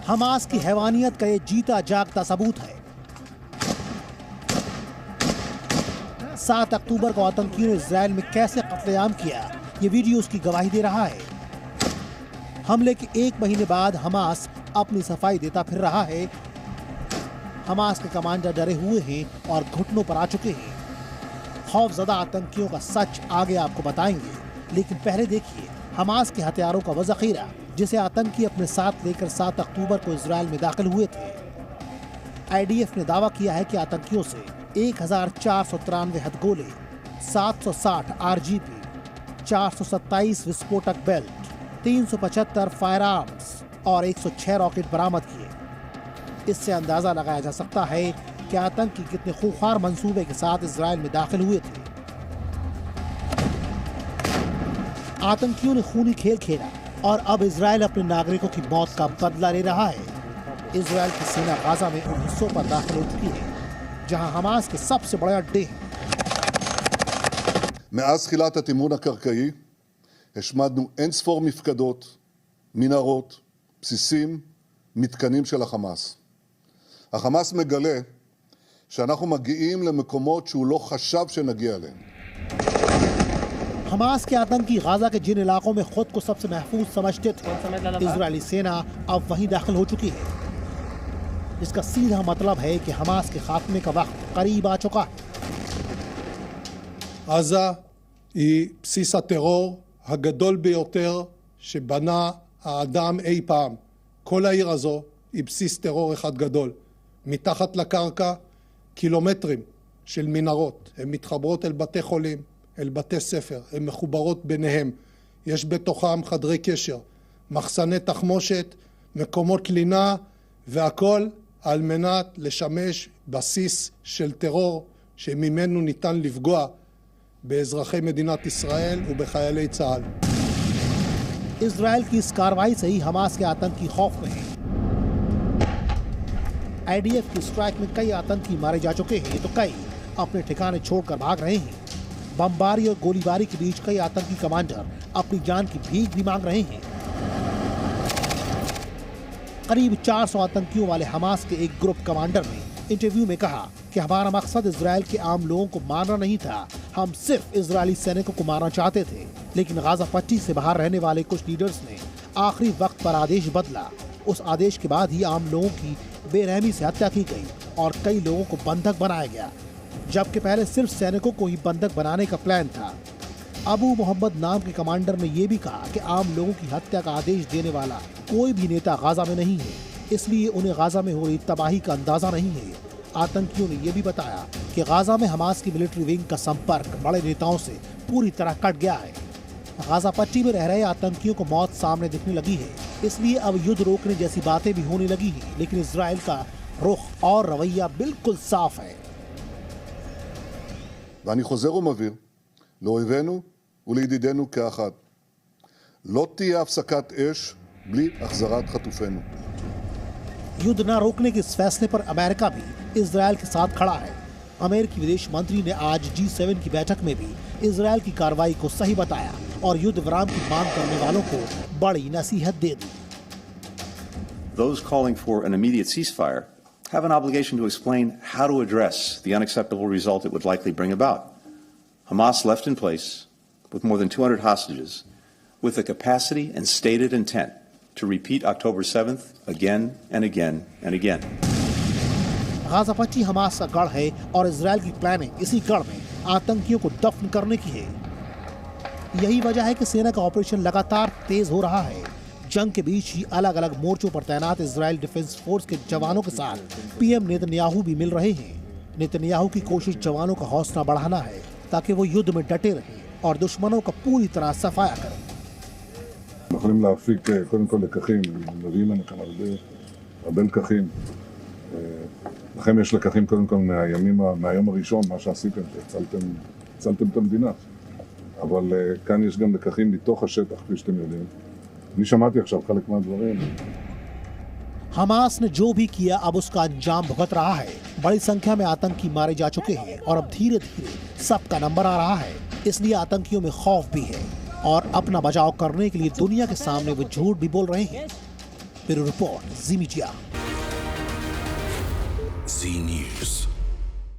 Hamas की हैवानियत का ये जीता जागता सबूत है। 7 अक्टूबर को आतंकियों ने इजराइल में कैसे कत्लेआम किया, ये वीडियो उसकी गवाही दे रहा है। हमले के 1 महीने बाद हमास अपनी सफाई देता फिर रहा है। हमास के कमांडर डरे हुए हैं और घुटनों पर आ चुके हैं। खौफजदा आतंकियों का सच आगे आपको बताएंगे, लेकिन पहले देखिए हमास के हथियारों का वो जखीरा जिसे आतंकी अपने साथ लेकर 7 अक्टूबर को इजराइल में दाखिल हुए थे। IDF ने दावा किया है कि आतंकियों से 1493 हथगोले, 760 RGP, 427 विस्फोटक बेल्ट, 375 फायर आर्म्स और 106 रॉकेट बरामद किए। इससे अंदाजा लगाया जा सकता है कि आतंकी कितने खूंखार मंसूबे के साथ इजराइल में दाखिल हुए थे। आतंकियों ने खूनी खेल खेला और अब इजराइल अपने नागरिकों की मौत का बदला ले रहा है। इजराइल की सेना गाजा में उन हिस्सों पर दाखिल हो चुकी है जहां हमास के सबसे बड़े अड्डे हैं। מאז תחילת התמרון הקרקעי השמדנו אין ספור מפקדות, מנהרות, בסיסים, מתקנים של החמאס. החמאס מגלה שאנחנו מגיעים למקומות שהוא לא חשב שנגיע אליהם. हमास के आतंकी गाजा के जिन इलाकों में खुद को सबसे महफूज समझते थे, इजरायली सेना अब वहीं दाखिल हो चुकी है। इसका सीधा मतलब है कि हमास के खात्मे का वक्त करीब आ चुका है। עזה היא בסיס הטרור הגדול ביותר שבנה האדם אי פעם. כל העיר הזו היא בסיס טרור אחד גדול. מתחת לקרקע קילומטרים של מנהרות. הן מתחברות אל בתי חולים, אל בתי ספר, הן מחוברות ביניהם. יש בתוכם חדרי קשר, מחסני תחמושת, מקומות לינה, והכל על מנת לשמש בסיס של טרור שממנו ניתן לפגוע באזרחי מדינת ישראל ובחיילי צה"ל. इजराइल की इस कार्रवाई से ही हमास के आतंकी खौफ में हैं। IDF की स्ट्राइक में कई आतंकी मारे जा चुके हैं तो कई अपने ठिकाने छोड़कर भाग रहे हैं। बमबारी और गोलीबारी के बीच कई आतंकी कमांडर अपनी जान की भीख भी मांग रहे हैं। करीब 400 आतंकियों वाले हमास के एक ग्रुप कमांडर ने इंटरव्यू में कहा कि हमारा मकसद इजराइल के आम लोगों को मारना नहीं था, हम सिर्फ इजरायली सैनिकों को मारना चाहते थे। लेकिन गाजा पट्टी से बाहर रहने वाले कुछ लीडर्स ने आखिरी वक्त पर आदेश बदला। उस आदेश के बाद ही आम लोगों की बेरहमी से हत्या की गई और कई लोगों को बंधक बनाया गया, जबकि पहले सिर्फ सैनिकों को ही बंधक बनाने का प्लान था। अबू मोहम्मद नाम के कमांडर ने यह भी कहा कि आम लोगों की हत्या का आदेश देने वाला कोई भी नेता गाजा में नहीं है, इसलिए उन्हें गाजा में हो रही तबाही का अंदाजा नहीं है। आतंकियों ने यह भी बताया कि गाजा में हमास की मिलिट्री विंग का संपर्क बड़े नेताओं से पूरी तरह कट गया है। गाजा पट्टी में रह रहे आतंकियों को मौत सामने दिखने लगी है, इसलिए अब युद्ध रोकने जैसी बातें भी होने लगी हैं। लेकिन इजराइल का रुख और रवैया बिल्कुल साफ है। ואני חוזר ומבהיר לאויבינו ולידידינו כאחד. לא תהיה הפסקת אש בלי החזרת חטופינו. युद्ध न रोकने के इस फैसले पर अमेरिका भी इजराइल के साथ खड़ा है। अमेरिकी विदेश मंत्री ने आज G7 की बैठक में भी इजराइल की कार्रवाई को सही बताया और युद्ध विराम की मांग करने वालों को बड़ी नसीहत दे दी। Those calling for an immediate ceasefire have an obligation to explain how to address the unacceptable result it would likely bring about. Hamas left in place with more than 200 hostages with the capacity and stated intent to repeat October 7th again and again and again. Gaza पट्टी Hamas का गढ़ है और Israel की planning इसी गढ़ में आतंकियों को दफन करने की है। यही वजह है कि सेना का ऑपरेशन लगातार तेज हो रहा है। जंग के बीच ही अलग अलग मोर्चों पर तैनात इजराइल डिफेंस फोर्स के जवानों के साथ PM नेतन्याहू भी मिल रहे हैं। नेतन्याहू की कोशिश जवानों का हौसला बढ़ाना है ताकि वो युद्ध में डटे रहें और दुश्मनों का पूरी तरह सफाया करें। יכולים להפיק קודם כל לקחים, מביאים לנו כאן הרבה לקחים. לכם יש לקחים קודם כל מהיום הראשון, מה שעשיתם, הצלתם את המדינה. אבל כאן יש גם לקחים מתוך השטח, כפי שאתם יודעים. אני שמעתי עכשיו חלק מהדברים. हमास ने जो भी किया अब उसका अंजाम भुगत रहा है। बड़ी संख्या में आतंकी मारे जा चुके हैं और अब धीरे धीरे सबका नंबर आ रहा है, इसलिए आतंकियों में खौफ भी है। और अपना बचाव करने के लिए दुनिया के सामने वो झूठ भी बोल रहे हैं। ब्यूरो रिपोर्ट, जी मीडिया। जी न्यूज़।